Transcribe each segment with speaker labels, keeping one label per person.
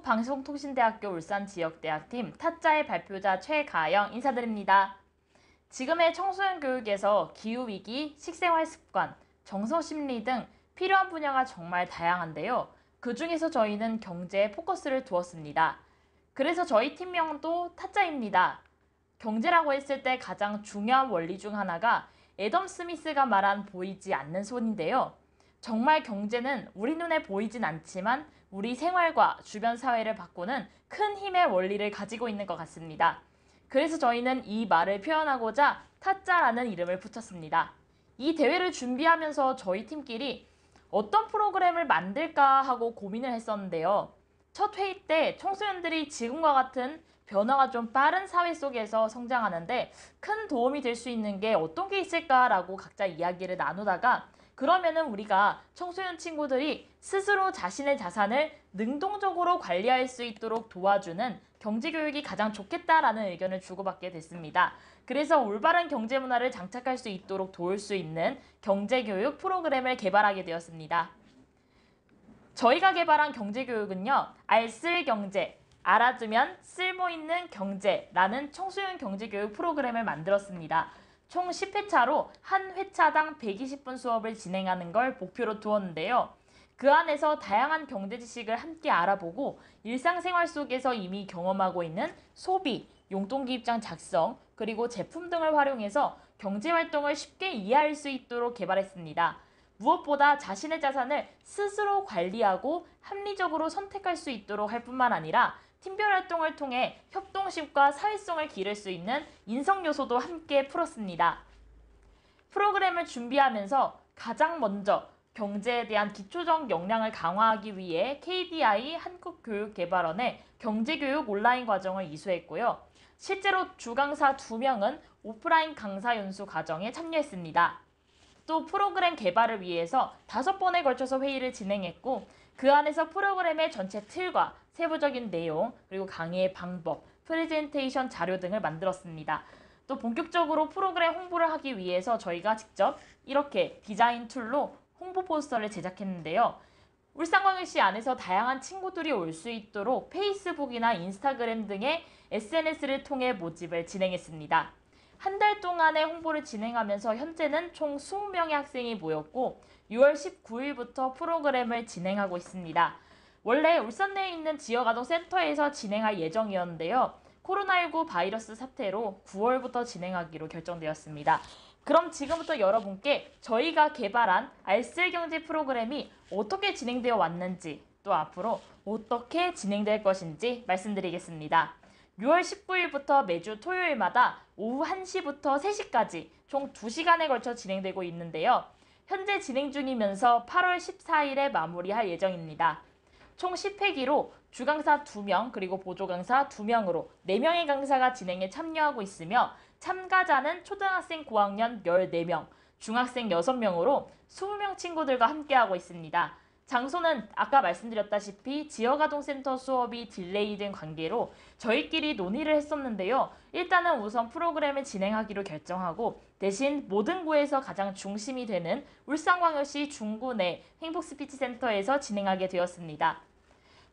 Speaker 1: 한국방송통신대학교 울산지역대학팀 타짜의 발표자 최가영 인사드립니다. 지금의 청소년 교육에서 기후위기, 식생활 습관, 정서심리 등 필요한 분야가 정말 다양한데요. 그 중에서 저희는 경제에 포커스를 두었습니다. 그래서 저희 팀명도 타짜입니다. 경제라고 했을 때 가장 중요한 원리 중 하나가 애덤 스미스가 말한 보이지 않는 손인데요. 정말 경제는 우리 눈에 보이진 않지만 우리 생활과 주변 사회를 바꾸는 큰 힘의 원리를 가지고 있는 것 같습니다. 그래서 저희는 이 말을 표현하고자 타짜라는 이름을 붙였습니다. 이 대회를 준비하면서 저희 팀끼리 어떤 프로그램을 만들까 하고 고민을 했었는데요. 첫 회의 때 청소년들이 지금과 같은 변화가 좀 빠른 사회 속에서 성장하는데 큰 도움이 될 수 있는 게 어떤 게 있을까라고 각자 이야기를 나누다가 그러면은 우리가 청소년 친구들이 스스로 자신의 자산을 능동적으로 관리할 수 있도록 도와주는 경제교육이 가장 좋겠다라는 의견을 주고받게 됐습니다. 그래서 올바른 경제 문화를 장착할 수 있도록 도울 수 있는 경제교육 프로그램을 개발하게 되었습니다. 저희가 개발한 경제교육은요, 알쓸경제, 알아두면 쓸모있는 경제라는 청소년 경제교육 프로그램을 만들었습니다. 총 10회차로 한 회차당 120분 수업을 진행하는 걸 목표로 두었는데요. 그 안에서 다양한 경제 지식을 함께 알아보고 일상생활 속에서 이미 경험하고 있는 소비, 용돈기입장 작성, 그리고 제품 등을 활용해서 경제활동을 쉽게 이해할 수 있도록 개발했습니다. 무엇보다 자신의 자산을 스스로 관리하고 합리적으로 선택할 수 있도록 할 뿐만 아니라 팀별 활동을 통해 협동심과 사회성을 기를 수 있는 인성 요소도 함께 풀었습니다. 프로그램을 준비하면서 가장 먼저 경제에 대한 기초적 역량을 강화하기 위해 KDI 한국교육개발원의 경제교육 온라인 과정을 이수했고요. 실제로 주강사 2명은 오프라인 강사 연수 과정에 참여했습니다. 또 프로그램 개발을 위해서 5번에 걸쳐서 회의를 진행했고 그 안에서 프로그램의 전체 틀과 세부적인 내용, 그리고 강의의 방법, 프레젠테이션 자료 등을 만들었습니다. 또 본격적으로 프로그램 홍보를 하기 위해서 저희가 직접 이렇게 디자인 툴로 홍보 포스터를 제작했는데요. 울산광역시 안에서 다양한 친구들이 올 수 있도록 페이스북이나 인스타그램 등의 SNS를 통해 모집을 진행했습니다. 한 달 동안의 홍보를 진행하면서 현재는 총 20명의 학생이 모였고 6월 19일부터 프로그램을 진행하고 있습니다. 원래 울산 내에 있는 지역아동센터에서 진행할 예정이었는데요. 코로나19 바이러스 사태로 9월부터 진행하기로 결정되었습니다. 그럼 지금부터 여러분께 저희가 개발한 알쓸경제 프로그램이 어떻게 진행되어 왔는지 또 앞으로 어떻게 진행될 것인지 말씀드리겠습니다. 6월 19일부터 매주 토요일마다 오후 1시부터 3시까지 총 2시간에 걸쳐 진행되고 있는데요. 현재 진행 중이면서 8월 14일에 마무리할 예정입니다. 총 10회기로 주강사 2명 그리고 보조강사 2명으로 4명의 강사가 진행에 참여하고 있으며 참가자는 초등학생 고학년 14명, 중학생 6명으로 20명 친구들과 함께하고 있습니다. 장소는 아까 말씀드렸다시피 지역아동센터 수업이 딜레이된 관계로 저희끼리 논의를 했었는데요. 일단은 우선 프로그램을 진행하기로 결정하고 대신 모든 구에서 가장 중심이 되는 울산광역시 중구 내 행복스피치센터에서 진행하게 되었습니다.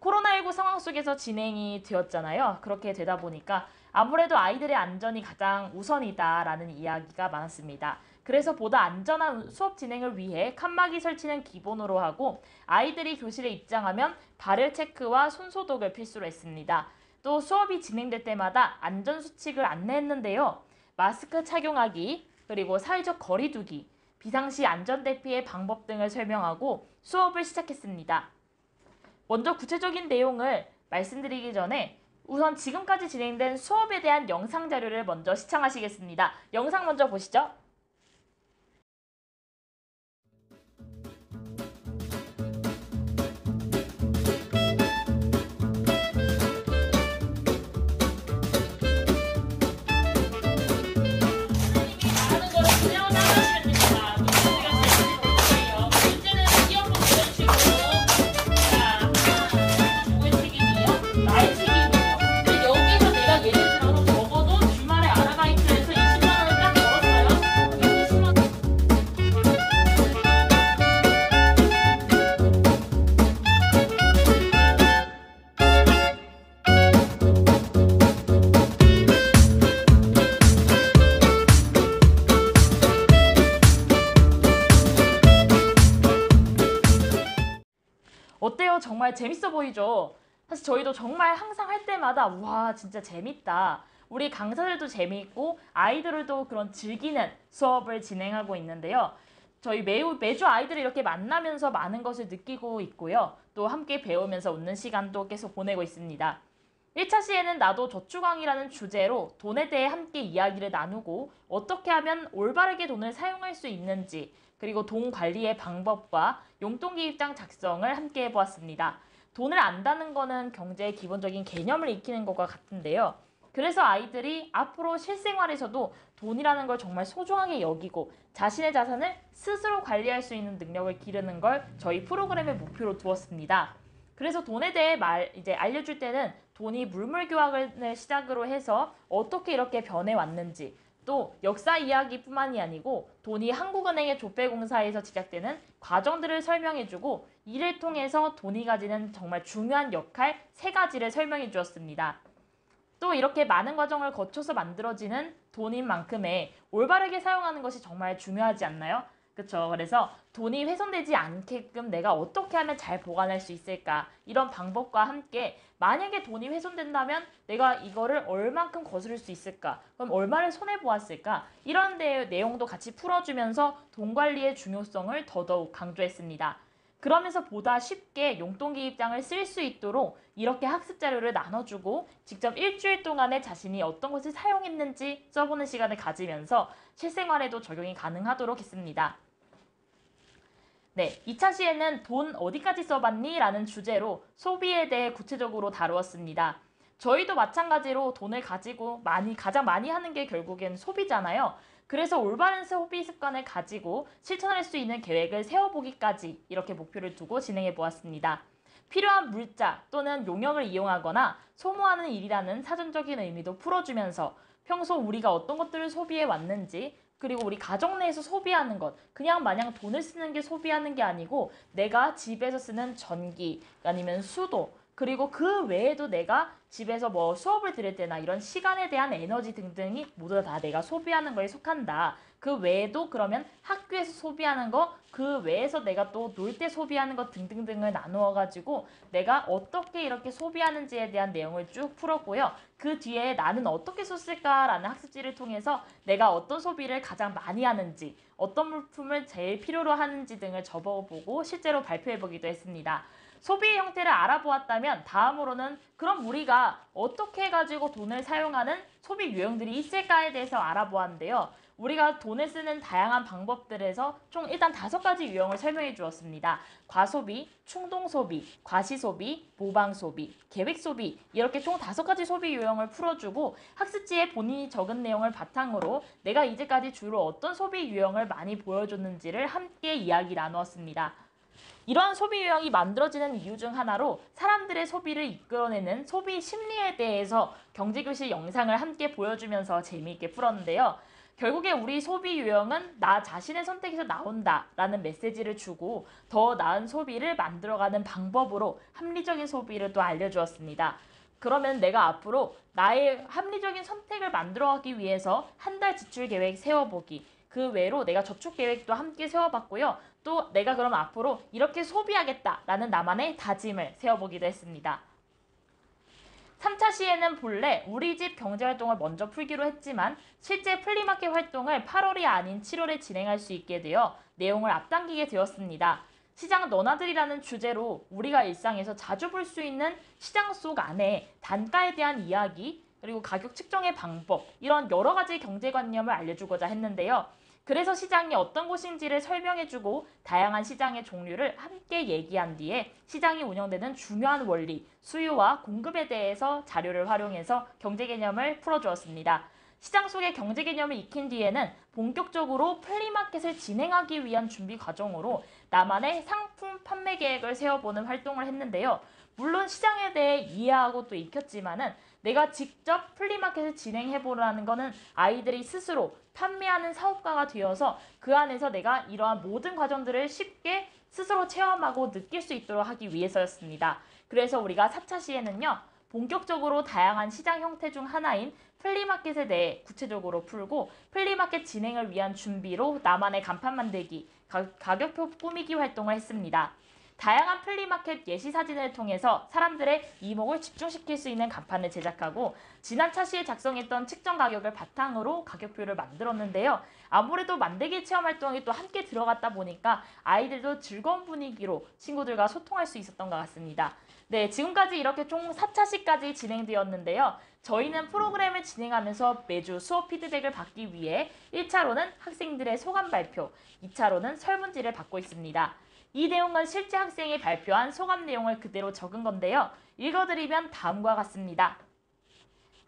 Speaker 1: 코로나19 상황 속에서 진행이 되었잖아요. 그렇게 되다 보니까 아무래도 아이들의 안전이 가장 우선이다라는 이야기가 많았습니다. 그래서 보다 안전한 수업 진행을 위해 칸막이 설치는 기본으로 하고 아이들이 교실에 입장하면 발열 체크와 손소독을 필수로 했습니다. 또 수업이 진행될 때마다 안전수칙을 안내했는데요. 마스크 착용하기, 그리고 사회적 거리 두기, 비상시 안전대피의 방법 등을 설명하고 수업을 시작했습니다. 먼저 구체적인 내용을 말씀드리기 전에 우선 지금까지 진행된 수업에 대한 영상 자료를 먼저 시청하시겠습니다. 영상 먼저 보시죠. 여기서 내가 예를 들어서 적어도 주말에 아르바이트해서 20만 원을 딱 벌었어요. 정말 재밌어 보이죠? 사실 저희도 정말 항상 할 때마다 와 진짜 재밌다. 우리 강사들도 재미있고 아이들도 그런 즐기는 수업을 진행하고 있는데요. 저희 매주 아이들을 이렇게 만나면서 많은 것을 느끼고 있고요. 또 함께 배우면서 웃는 시간도 계속 보내고 있습니다. 1차 시에는 나도 저축왕이라는 주제로 돈에 대해 함께 이야기를 나누고 어떻게 하면 올바르게 돈을 사용할 수 있는지 그리고 돈 관리의 방법과 용돈기입장 작성을 함께 해보았습니다. 돈을 안다는 거는 경제의 기본적인 개념을 익히는 것과 같은데요. 그래서 아이들이 앞으로 실생활에서도 돈이라는 걸 정말 소중하게 여기고 자신의 자산을 스스로 관리할 수 있는 능력을 기르는 걸 저희 프로그램의 목표로 두었습니다. 그래서 돈에 대해 이제 알려줄 때는 돈이 물물교환을 시작으로 해서 어떻게 이렇게 변해왔는지 또 역사 이야기뿐만이 아니고 돈이 한국은행의 조폐공사에서 시작되는 과정들을 설명해주고 이를 통해서 돈이 가지는 정말 중요한 역할 3가지를 설명해 주었습니다. 또 이렇게 많은 과정을 거쳐서 만들어지는 돈인 만큼의 올바르게 사용하는 것이 정말 중요하지 않나요? 그렇죠. 그래서 돈이 훼손되지 않게끔 내가 어떻게 하면 잘 보관할 수 있을까? 이런 방법과 함께 만약에 돈이 훼손된다면 내가 이거를 얼만큼 거스를 수 있을까? 그럼 얼마를 손해보았을까? 이런 내용도 같이 풀어주면서 돈 관리의 중요성을 더더욱 강조했습니다. 그러면서 보다 쉽게 용돈기입장을 쓸 수 있도록 이렇게 학습 자료를 나눠주고 직접 일주일 동안에 자신이 어떤 것을 사용했는지 써보는 시간을 가지면서 실생활에도 적용이 가능하도록 했습니다. 네, 2차 시에는 돈 어디까지 써봤니? 라는 주제로 소비에 대해 구체적으로 다루었습니다. 저희도 마찬가지로 돈을 가지고 가장 많이 하는 게 결국엔 소비잖아요. 그래서 올바른 소비 습관을 가지고 실천할 수 있는 계획을 세워보기까지 이렇게 목표를 두고 진행해 보았습니다. 필요한 물자 또는 용역을 이용하거나 소모하는 일이라는 사전적인 의미도 풀어주면서 평소 우리가 어떤 것들을 소비해 왔는지 그리고 우리 가정 내에서 소비하는 것 그냥 마냥 돈을 쓰는 게 소비하는 게 아니고 내가 집에서 쓰는 전기 아니면 수도 그리고 그 외에도 내가 집에서 뭐 수업을 들을 때나 이런 시간에 대한 에너지 등등이 모두 다 내가 소비하는 거에 속한다. 그 외에도 그러면 학교에서 소비하는 거, 그 외에서 내가 또 놀 때 소비하는 것 등등등을 나누어 가지고 내가 어떻게 이렇게 소비하는지에 대한 내용을 쭉 풀었고요. 그 뒤에 나는 어떻게 썼을까라는 학습지를 통해서 내가 어떤 소비를 가장 많이 하는지, 어떤 물품을 제일 필요로 하는지 등을 적어보고 실제로 발표해보기도 했습니다. 소비의 형태를 알아보았다면 다음으로는 그럼 우리가 어떻게 해가지고 돈을 사용하는 소비 유형들이 있을까에 대해서 알아보았는데요. 우리가 돈을 쓰는 다양한 방법들에서 총 일단 5가지 유형을 설명해 주었습니다. 과소비, 충동소비, 과시소비, 모방소비, 계획소비 이렇게 총 5가지 소비 유형을 풀어주고 학습지에 본인이 적은 내용을 바탕으로 내가 이제까지 주로 어떤 소비 유형을 많이 보여줬는지를 함께 이야기 나누었습니다. 이러한 소비 유형이 만들어지는 이유 중 하나로 사람들의 소비를 이끌어내는 소비 심리에 대해서 경제교실 영상을 함께 보여주면서 재미있게 풀었는데요. 결국에 우리 소비 유형은 나 자신의 선택에서 나온다라는 메시지를 주고 더 나은 소비를 만들어가는 방법으로 합리적인 소비를 또 알려주었습니다. 그러면 내가 앞으로 나의 합리적인 선택을 만들어가기 위해서 한 달 지출 계획 세워보기 그 외로 내가 저축 계획도 함께 세워봤고요. 또 내가 그럼 앞으로 이렇게 소비하겠다라는 나만의 다짐을 세워보기도 했습니다. 3차 시에는 본래 우리 집 경제활동을 먼저 풀기로 했지만 실제 플리마켓 활동을 8월이 아닌 7월에 진행할 수 있게 되어 내용을 앞당기게 되었습니다. 시장 너나들이라는 주제로 우리가 일상에서 자주 볼 수 있는 시장 속 안에 단가에 대한 이야기 그리고 가격 측정의 방법 이런 여러 가지 경제관념을 알려주고자 했는데요. 그래서 시장이 어떤 곳인지를 설명해주고 다양한 시장의 종류를 함께 얘기한 뒤에 시장이 운영되는 중요한 원리, 수요와 공급에 대해서 자료를 활용해서 경제 개념을 풀어주었습니다. 시장 속의 경제 개념을 익힌 뒤에는 본격적으로 플리마켓을 진행하기 위한 준비 과정으로 나만의 상품 판매 계획을 세워보는 활동을 했는데요. 물론 시장에 대해 이해하고 또 익혔지만은 내가 직접 플리마켓을 진행해보라는 거는 아이들이 스스로 판매하는 사업가가 되어서 그 안에서 내가 이러한 모든 과정들을 쉽게 스스로 체험하고 느낄 수 있도록 하기 위해서였습니다. 그래서 우리가 4차 시에는요. 본격적으로 다양한 시장 형태 중 하나인 플리마켓에 대해 구체적으로 풀고 플리마켓 진행을 위한 준비로 나만의 간판 만들기, 가격표 꾸미기 활동을 했습니다. 다양한 플리마켓 예시 사진을 통해서 사람들의 이목을 집중시킬 수 있는 간판을 제작하고 지난 차시에 작성했던 측정 가격을 바탕으로 가격표를 만들었는데요. 아무래도 만들기 체험 활동이 또 함께 들어갔다 보니까 아이들도 즐거운 분위기로 친구들과 소통할 수 있었던 것 같습니다. 네, 지금까지 이렇게 총 4차시까지 진행되었는데요. 저희는 프로그램을 진행하면서 매주 수업 피드백을 받기 위해 1차로는 학생들의 소감 발표, 2차로는 설문지를 받고 있습니다. 이 내용은 실제 학생이 발표한 소감 내용을 그대로 적은 건데요. 읽어드리면 다음과 같습니다.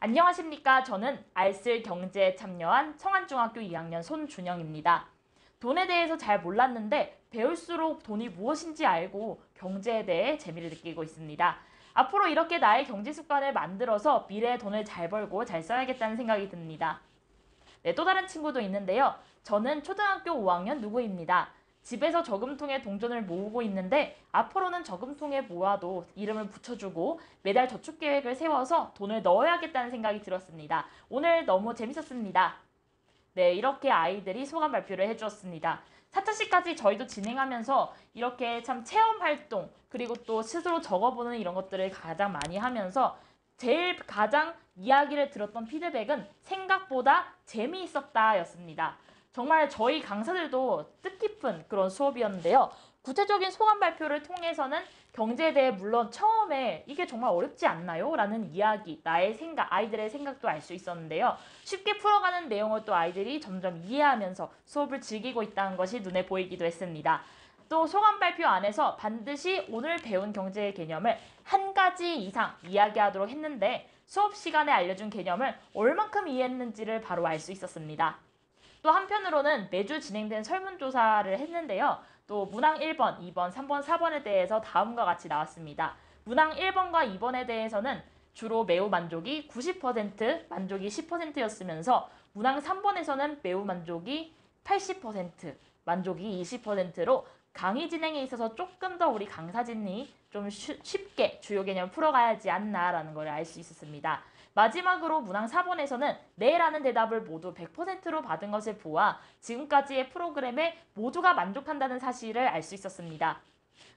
Speaker 1: 안녕하십니까. 저는 알쓸 경제에 참여한 성안중학교 2학년 손준영입니다. 돈에 대해서 잘 몰랐는데 배울수록 돈이 무엇인지 알고 경제에 대해 재미를 느끼고 있습니다. 앞으로 이렇게 나의 경제 습관을 만들어서 미래에 돈을 잘 벌고 잘 써야겠다는 생각이 듭니다. 네, 또 다른 친구도 있는데요. 저는 초등학교 5학년 누구입니다. 집에서 저금통에 동전을 모으고 있는데 앞으로는 저금통에 모아도 이름을 붙여주고 매달 저축 계획을 세워서 돈을 넣어야겠다는 생각이 들었습니다. 오늘 너무 재밌었습니다. 네, 이렇게 아이들이 소감 발표를 해주었습니다. 4차시까지 저희도 진행하면서 이렇게 참 체험 활동 그리고 또 스스로 적어보는 이런 것들을 가장 많이 하면서 제일 가장 이야기를 들었던 피드백은 생각보다 재미있었다 였습니다. 정말 저희 강사들도 뜻깊은 그런 수업이었는데요. 구체적인 소감 발표를 통해서는 경제에 대해 물론 처음에 이게 정말 어렵지 않나요? 라는 이야기, 나의 생각, 아이들의 생각도 알 수 있었는데요. 쉽게 풀어가는 내용을 또 아이들이 점점 이해하면서 수업을 즐기고 있다는 것이 눈에 보이기도 했습니다. 또 소감 발표 안에서 반드시 오늘 배운 경제의 개념을 한 가지 이상 이야기하도록 했는데 수업 시간에 알려준 개념을 얼만큼 이해했는지를 바로 알 수 있었습니다. 또 한편으로는 매주 진행된 설문조사를 했는데요. 또 문항 1번, 2번, 3번, 4번에 대해서 다음과 같이 나왔습니다. 문항 1번과 2번에 대해서는 주로 매우 만족이 90%, 만족이 10%였으면서 문항 3번에서는 매우 만족이 80%, 만족이 20%로 강의 진행에 있어서 조금 더 우리 강사진이 좀 쉽게 주요 개념을 풀어가야 하지 않나라는 걸 알 수 있었습니다. 마지막으로 문항 4번에서는 네라는 대답을 모두 100%로 받은 것을 보아 지금까지의 프로그램에 모두가 만족한다는 사실을 알 수 있었습니다.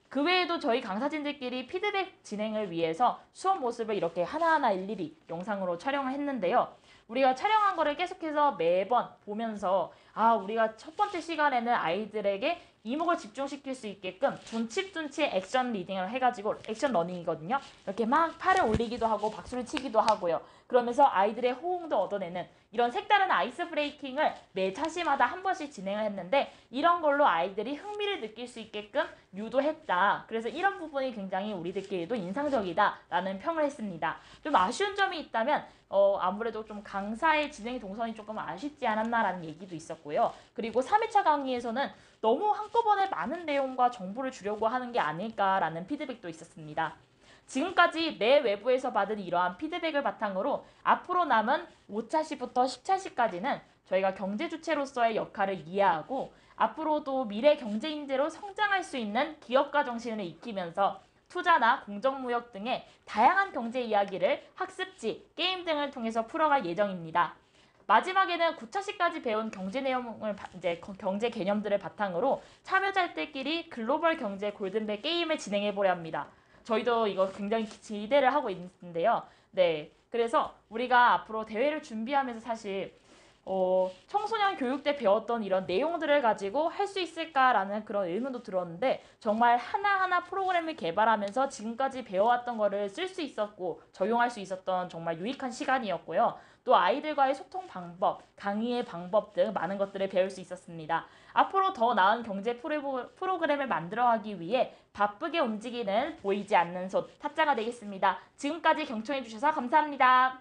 Speaker 1: 그 외에도 저희 강사진들끼리 피드백 진행을 위해서 수업 모습을 이렇게 하나하나 일일이 영상으로 촬영을 했는데요. 우리가 촬영한 거를 계속해서 매번 보면서 우리가 첫 번째 시간에는 아이들에게 이목을 집중시킬 수 있게끔 둔치둔치 액션 리딩을 해가지고 액션 러닝이거든요. 이렇게 막 팔을 올리기도 하고 박수를 치기도 하고요. 그러면서 아이들의 호응도 얻어내는 이런 색다른 아이스 브레이킹을 매 차시마다 한 번씩 진행을 했는데 이런 걸로 아이들이 흥미를 느낄 수 있게끔 유도했다. 그래서 이런 부분이 굉장히 우리들끼리도 인상적이다라는 평을 했습니다. 좀 아쉬운 점이 있다면 아무래도 좀 강사의 진행 동선이 조금 아쉽지 않았나라는 얘기도 있었고요. 그리고 3회차 강의에서는 너무 한꺼번에 많은 내용과 정보를 주려고 하는 게 아닐까라는 피드백도 있었습니다. 지금까지 내 외부에서 받은 이러한 피드백을 바탕으로 앞으로 남은 5차시부터 10차시까지는 저희가 경제 주체로서의 역할을 이해하고 앞으로도 미래 경제 인재로 성장할 수 있는 기업가 정신을 익히면서 투자나 공정무역 등의 다양한 경제 이야기를 학습지, 게임 등을 통해서 풀어갈 예정입니다. 마지막에는 9차시까지 배운 경제 내용을 경제 개념들을 바탕으로 참여자들끼리 글로벌 경제 골든벨 게임을 진행해 보려 합니다. 저희도 이거 굉장히 기대를 하고 있는데요. 네, 그래서 우리가 앞으로 대회를 준비하면서 사실 청소년 교육 때 배웠던 이런 내용들을 가지고 할 수 있을까라는 그런 의문도 들었는데 정말 하나하나 프로그램을 개발하면서 지금까지 배워왔던 거를 쓸 수 있었고 적용할 수 있었던 정말 유익한 시간이었고요. 또 아이들과의 소통 방법, 강의의 방법 등 많은 것들을 배울 수 있었습니다. 앞으로 더 나은 경제 프로그램을 만들어가기 위해 바쁘게 움직이는 보이지 않는 손 타짜가 되겠습니다. 지금까지 경청해 주셔서 감사합니다.